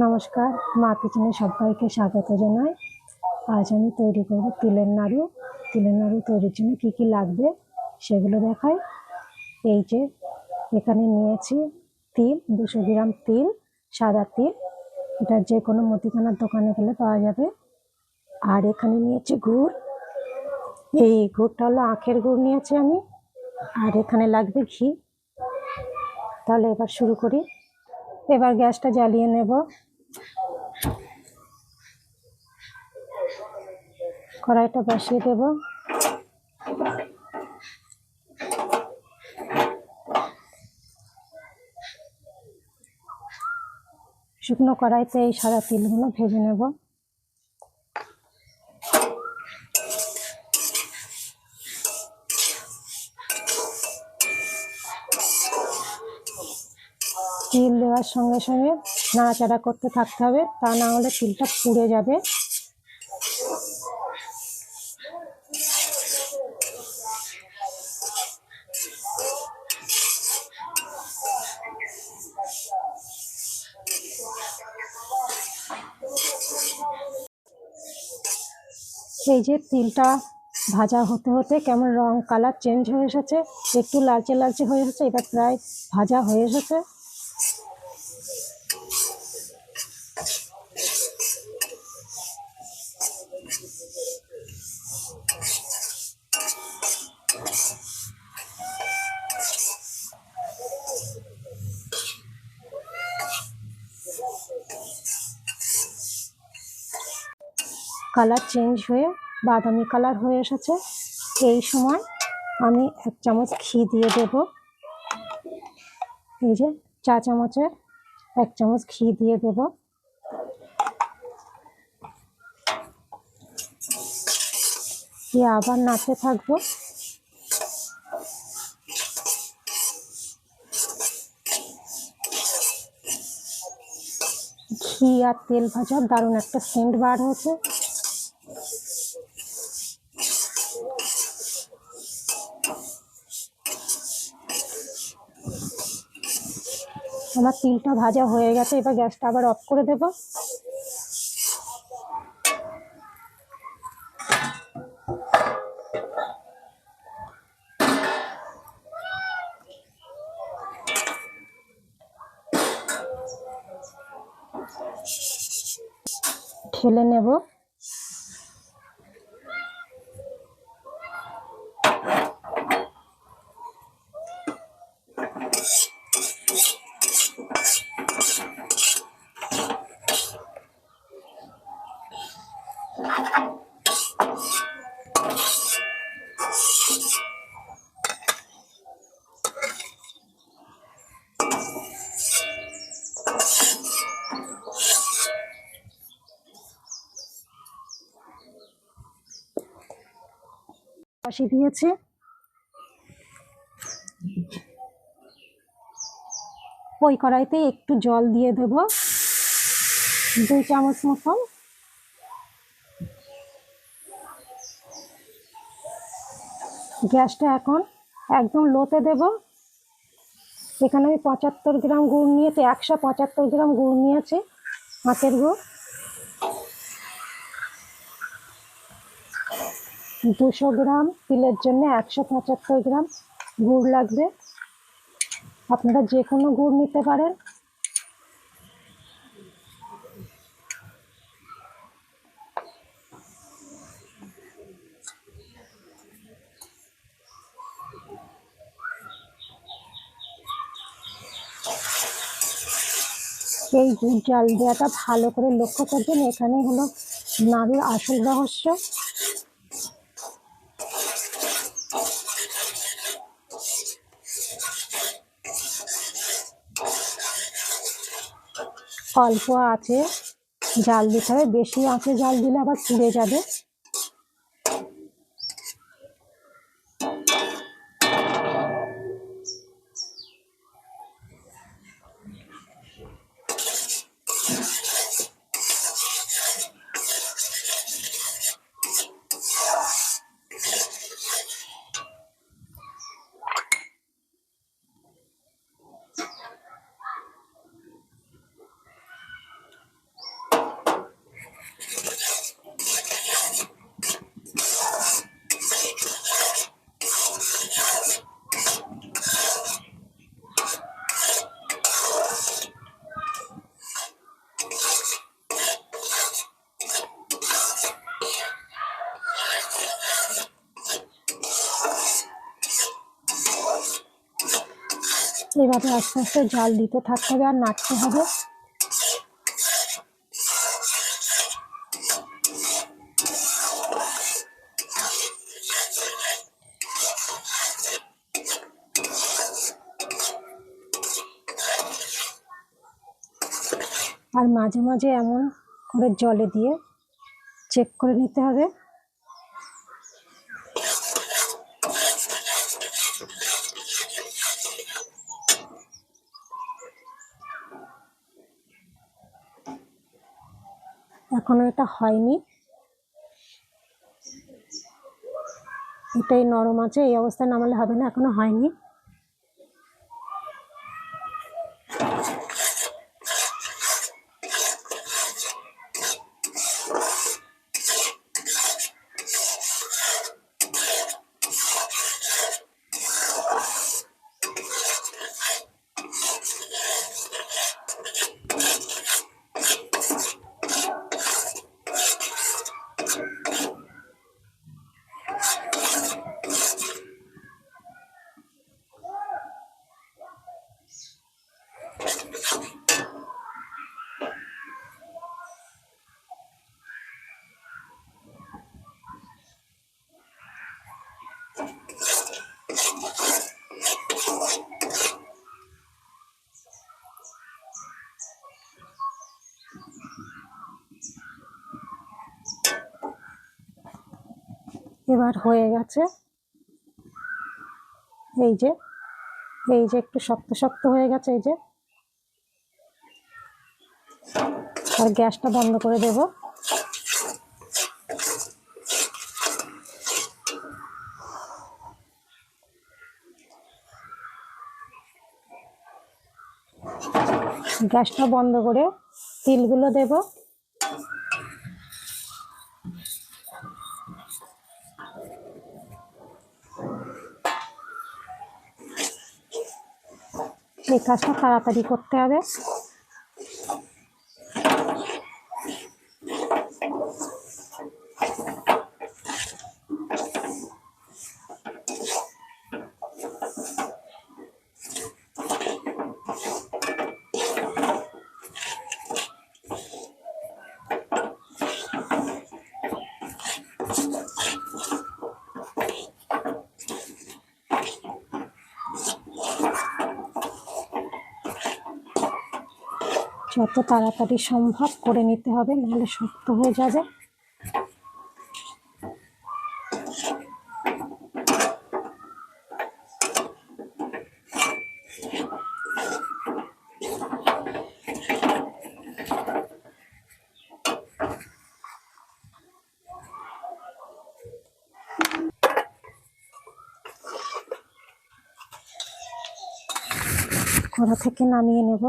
নমস্কার, মা কিচেনে সবাইকে স্বাগত জানাই। আজ আমি তৈরি করব তিলের নাড়ু। তিলের নাড়ু তৈরির জন্য কী কী লাগবে সেগুলো দেখাই। এই যে এখানে নিয়েছি তিল, 200 গ্রাম তিল, সাদা তিল। এটা যে কোনো মুদিখানার দোকানে গেলে পাওয়া যাবে। আর এখানে নিয়েছি গুড়। এই গুড়টা হলো আখের গুড় নিয়েছি আমি। আর এখানে লাগবে ঘি। তাহলে এবার শুরু করি। এবার গ্যাসটা জ্বালিয়ে নেব। কড়াইটা বসিয়ে দেব। শুকনো কড়াইতে এই সাদা তিলগুলো ভেজে নেব। তিল দেওয়ার সঙ্গে সঙ্গে নাড়াচাড়া করতে থাকতে হবে, তা না হলে তিলটা পুড়ে যাবে। এই যে তিলটা ভাজা হতে হতে কেমন রং কালার চেঞ্জ হয়ে এসেছে, একটু লালচে লালচে হয়ে এসেছে। এবার প্রায় ভাজা হয়ে এসেছে। কালার চেঞ্জ হয়ে বাদামি কালার হয়ে এসেছে। এই সময় আমি 1 চামচ ঘি দিয়ে দেব। এই যে চা চামচের 1 চামচ ঘি দিয়ে দেব। দিয়ে আবার নাড়তে থাকবো। ঘি আর তেল ভাজার দারুণ একটা সেন্ট বার হয়েছে। আমার তিলটা ভাজা হয়ে গেছে। এবার গ্যাসটা আবার অফ করে দেব। ঢেলে নেব। বসিয়ে দিয়েছি। ওই কড়াইতে একটু জল দিয়ে দেব, 2 চামচ মতন। গ্যাসটা এখন একদম লোতে দেব। এখানে আমি 75 গ্রাম গুড় নিয়েছি, 175 গ্রাম গুড় নিয়েছি, আখের গুড়। 200 গ্রাম তিলের জন্য 175 গ্রাম গুড় লাগবে। আপনারা যে কোনো গুড় নিতে পারেন। এই গুড় জাল দেওয়াটা ভালো করে লক্ষ্য করবেন। এখানে হলো নাড়ুর আসল রহস্য। অল্প আঁচে জাল দিতে হবে, বেশি আঁচে জাল দিলে আবার পুড়ে যাবে। এইভাবে আস্তে আস্তে জাল দিতে থাকতে হবে আর নাড়তে হবে। আর মাঝে মাঝে এমন করে জলে দিয়ে চেক করে নিতে হবে। এখনো এটা হয়নি, এটাই নরম আছে, এই অবস্থায় নামালে হবে না, এখনো হয়নি। এবার হয়ে গেছে, এই যে একটু শক্ত শক্ত হয়ে গেছে, এই যে। আর গ্যাসটা বন্ধ করে দেব। গ্যাসটা বন্ধ করে তিলগুলো দেব। এই কাজটা তাড়াতাড়ি করতে হবে। যত তাড়াতাড়ি সম্ভব করে নিতে হবে, নাহলে শক্ত হয়ে যাবে। কড়া থেকে নামিয়ে নেব।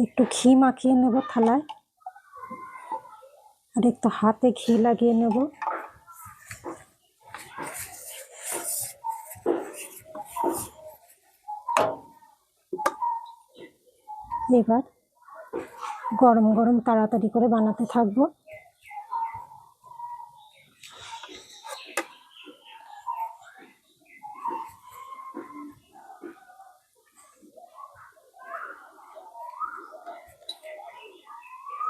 একটু ঘি মাখিয়ে নেব থালায়, আর একটু হাতে ঘি লাগিয়ে নেব। এবার গরম গরম তাড়াতাড়ি করে বানাতে থাকবো।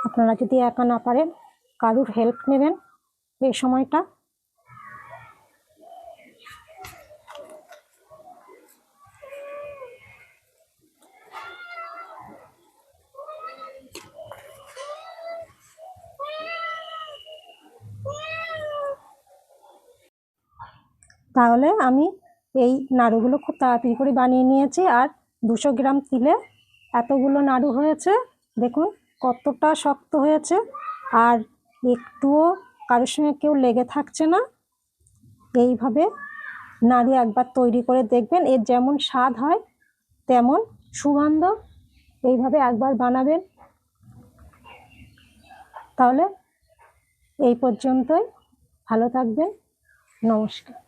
আপনারা যদি একা না পারেন, কারুর হেল্প নেবেন এই সময়টা। তাহলে আমি এই নাড়ুগুলো খুব তাড়াতাড়ি করে বানিয়ে নিয়েছি। আর 200 গ্রাম তিলে এতগুলো নাড়ু হয়েছে, দেখুন কতটা শক্ত হয়েছে, আর একটুও কারোর সঙ্গে কেউ লেগে থাকছে না। এইভাবে নাড়ু একবার তৈরি করে দেখবেন, এর যেমন স্বাদ হয় তেমন সুগন্ধ। এইভাবে একবার বানাবেন। তাহলে এই পর্যন্তই। ভালো থাকবেন। নমস্কার।